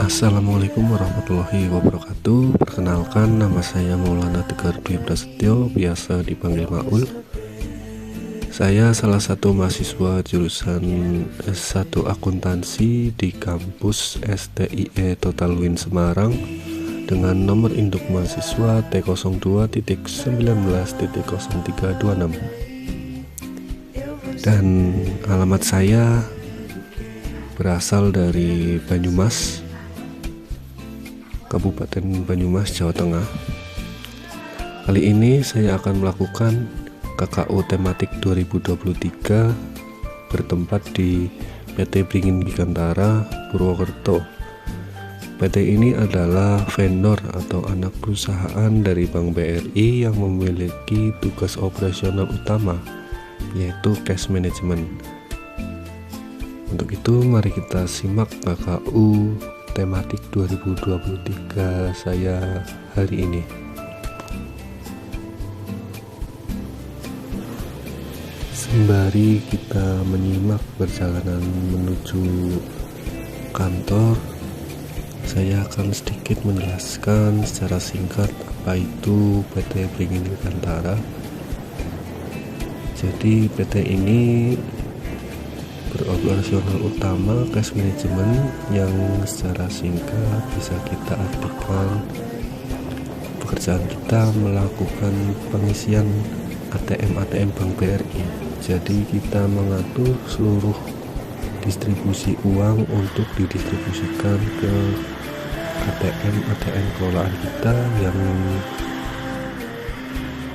Assalamualaikum warahmatullahi wabarakatuh. Perkenalkan, nama saya Maulana Tegar Dwi Prasetyo, biasa dipanggil Maul. Saya salah satu mahasiswa jurusan S1 Akuntansi di kampus STIE Total Win Semarang dengan nomor induk mahasiswa T02.19.0326 dan alamat saya berasal dari Banyumas, Kabupaten Banyumas, Jawa Tengah. Kali ini saya akan melakukan KKU tematik 2023 bertempat di PT Beringin Gigantara, Purwokerto. PT ini adalah vendor atau anak perusahaan dari Bank BRI yang memiliki tugas operasional utama, yaitu cash management. Untuk itu mari kita simak KKU tematik 2023 saya hari ini. Sembari kita menyimak perjalanan menuju kantor, saya akan sedikit menjelaskan secara singkat apa itu PT Beringin Gigantara. Jadi PT ini beroperasional utama cash management yang secara singkat bisa kita artikan pekerjaan kita melakukan pengisian ATM Bank BRI. Jadi kita mengatur seluruh distribusi uang untuk didistribusikan ke ATM kelolaan kita yang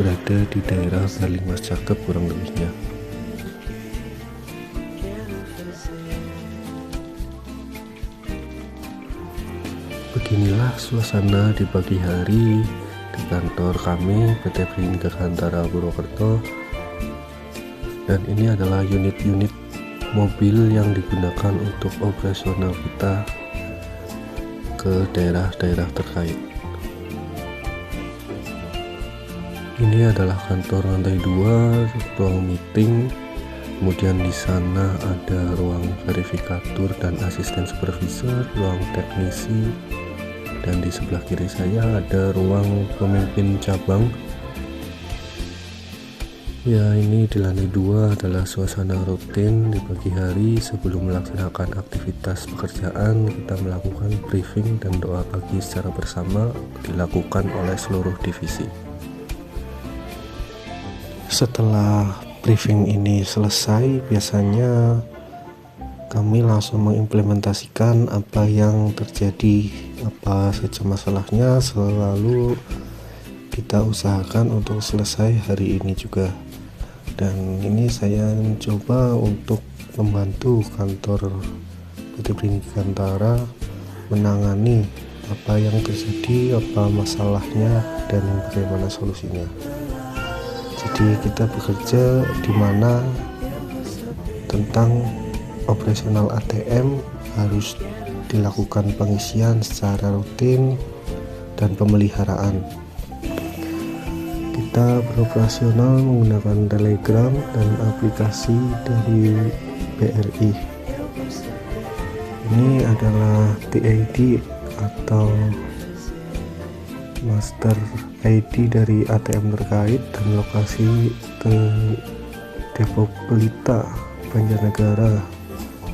berada di daerah Balimas Cakep kurang lebihnya. Beginilah suasana di pagi hari di kantor kami PT Beringin Gigantara Purwokerto, dan ini adalah unit-unit mobil yang digunakan untuk operasional kita ke daerah-daerah terkait. Ini adalah kantor lantai 2, ruang meeting. Kemudian di sana ada ruang verifikatur dan asisten supervisor, ruang teknisi, dan di sebelah kiri saya ada ruang pemimpin cabang. Ya, ini di lantai 2 adalah suasana rutin di pagi hari sebelum melaksanakan aktivitas pekerjaan. Kita melakukan briefing dan doa pagi secara bersama dilakukan oleh seluruh divisi. Setelah briefing ini selesai, biasanya kami langsung mengimplementasikan apa yang terjadi, apa saja masalahnya, selalu kita usahakan untuk selesai hari ini juga. Dan ini saya mencoba untuk membantu kantor PT Beringin Gigantara menangani apa yang terjadi, apa masalahnya, dan bagaimana solusinya. Jadi kita bekerja di mana tentang operasional ATM harus dilakukan pengisian secara rutin dan pemeliharaan. Kita beroperasional menggunakan Telegram dan aplikasi dari BRI. Ini adalah TID atau Master ID dari ATM terkait dan lokasi Depok Pelita, Banjarnegara.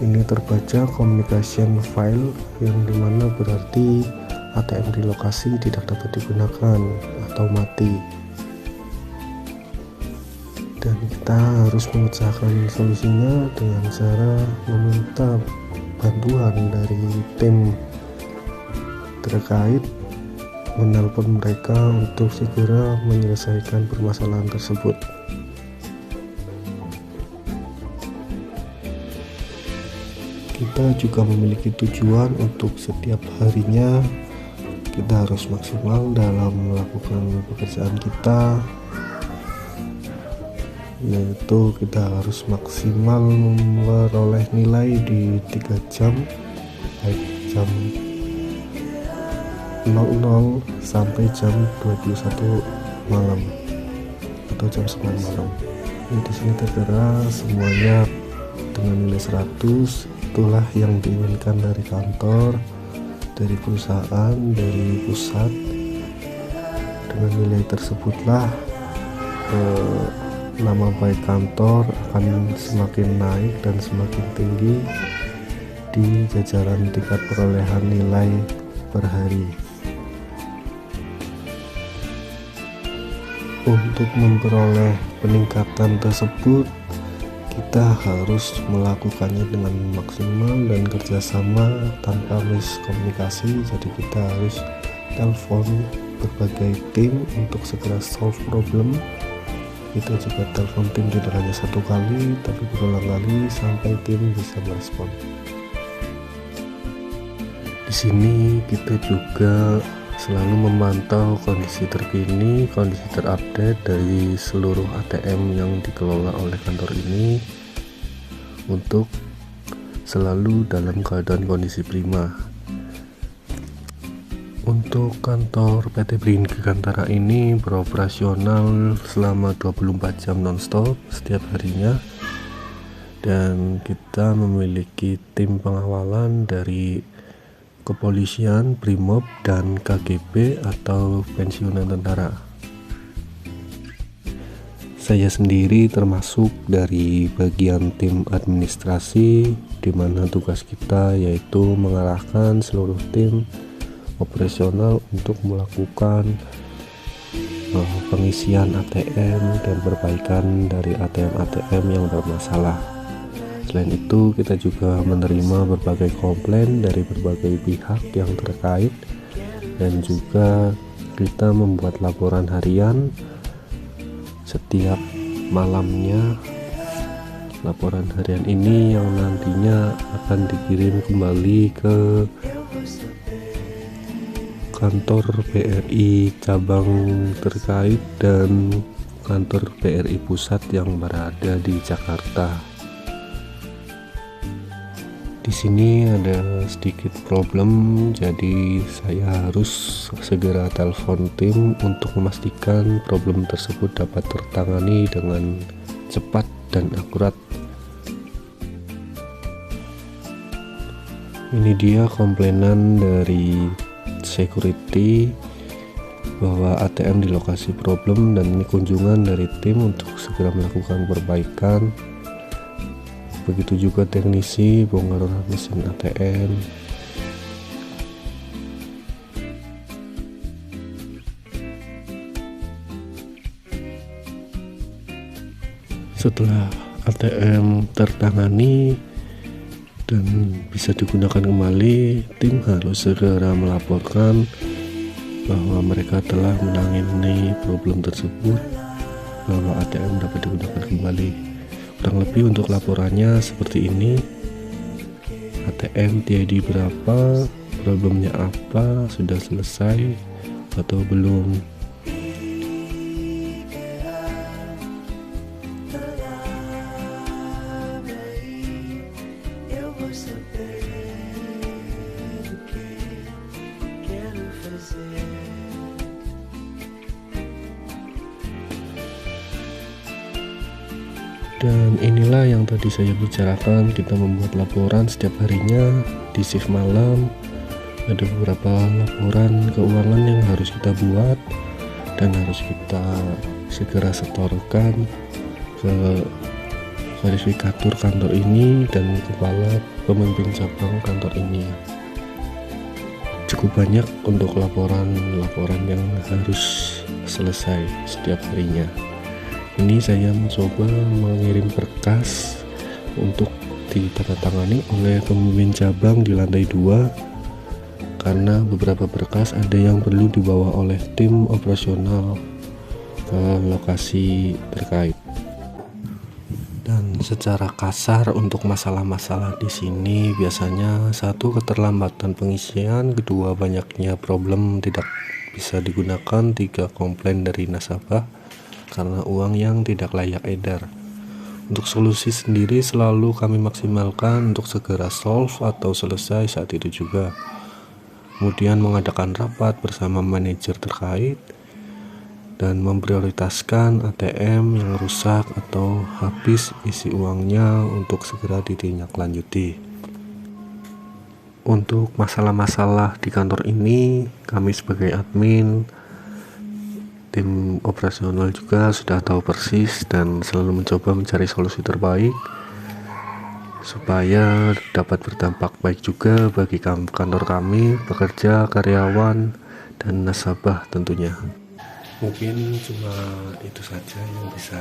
Ini terbaca communication file yang dimana berarti ATM di lokasi tidak dapat digunakan atau mati, dan kita harus mengusahakan solusinya dengan cara meminta bantuan dari tim terkait, menelpon mereka untuk segera menyelesaikan permasalahan tersebut. Kita juga memiliki tujuan untuk setiap harinya kita harus maksimal dalam melakukan pekerjaan kita, yaitu kita harus maksimal memperoleh nilai di 3 jam, baik jam 00 sampai jam 21 malam atau jam 9 malam. Ini di sini tertera semuanya dengan nilai 100, itulah yang diinginkan dari kantor. dari perusahaan, dari pusat. Dengan nilai tersebutlah nama baik kantor akan semakin naik dan semakin tinggi di jajaran tingkat perolehan nilai per hari. Untuk memperoleh peningkatan tersebut, kita harus melakukannya dengan maksimal dan kerjasama tanpa miskomunikasi. Jadi kita harus telepon berbagai tim untuk segera solve problem. Kita juga telepon tim tidak hanya satu kali, tapi berulang kali sampai tim bisa merespon. Di sini kita juga selalu memantau kondisi terkini, kondisi terupdate dari seluruh ATM yang dikelola oleh kantor ini untuk selalu dalam keadaan kondisi prima. Untuk kantor PT Beringin Gigantara ini beroperasional selama 24 jam nonstop setiap harinya, dan kita memiliki tim pengawalan dari kepolisian, Brimob, dan KGB atau pensiunan tentara. Saya sendiri termasuk dari bagian tim administrasi, di mana tugas kita yaitu mengarahkan seluruh tim operasional untuk melakukan pengisian ATM dan perbaikan dari ATM-ATM yang bermasalah. Selain itu, kita juga menerima berbagai komplain dari berbagai pihak yang terkait, dan juga kita membuat laporan harian setiap malamnya. Laporan harian ini yang nantinya akan dikirim kembali ke kantor BRI cabang terkait dan kantor BRI pusat yang berada di Jakarta. Di sini ada sedikit problem, jadi saya harus segera telepon tim untuk memastikan problem tersebut dapat tertangani dengan cepat dan akurat. Ini dia komplainan dari security bahwa ATM di lokasi problem, dan ini kunjungan dari tim untuk segera melakukan perbaikan. Begitu juga teknisi bongkar mesin ATM. Setelah ATM tertangani dan bisa digunakan kembali, tim harus segera melaporkan bahwa mereka telah menangani problem tersebut, bahwa ATM dapat digunakan kembali. Kurang lebih untuk laporannya seperti ini: ATM TID berapa, problemnya apa, sudah selesai atau belum. Dan inilah yang tadi saya bicarakan, kita membuat laporan setiap harinya di shift malam. Ada beberapa laporan keuangan yang harus kita buat dan harus kita segera setorkan ke verifikator kantor ini dan kepala pemimpin cabang kantor ini. Cukup banyak untuk laporan-laporan yang harus selesai setiap harinya. Ini saya mencoba mengirim berkas untuk ditandatangani oleh pemimpin cabang di lantai 2, karena beberapa berkas ada yang perlu dibawa oleh tim operasional ke lokasi terkait. Dan secara kasar untuk masalah-masalah di sini biasanya satu, keterlambatan pengisian, kedua, banyaknya problem tidak bisa digunakan, tiga, komplain dari nasabah karena uang yang tidak layak edar. Untuk solusi sendiri selalu kami maksimalkan untuk segera solve atau selesai saat itu juga. Kemudian mengadakan rapat bersama manajer terkait dan memprioritaskan ATM yang rusak atau habis isi uangnya untuk segera ditindaklanjuti. Untuk masalah-masalah di kantor ini, kami sebagai admin, tim operasional juga sudah tahu persis dan selalu mencoba mencari solusi terbaik supaya dapat berdampak baik juga bagi kantor kami, pekerja, karyawan, dan nasabah tentunya. Mungkin cuma itu saja yang bisa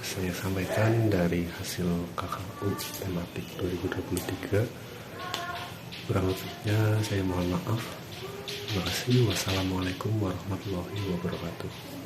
saya sampaikan dari hasil KKU tematik 2023. Kurang lebihnya saya mohon maaf. Terima kasih. Wassalamualaikum warahmatullahi wabarakatuh.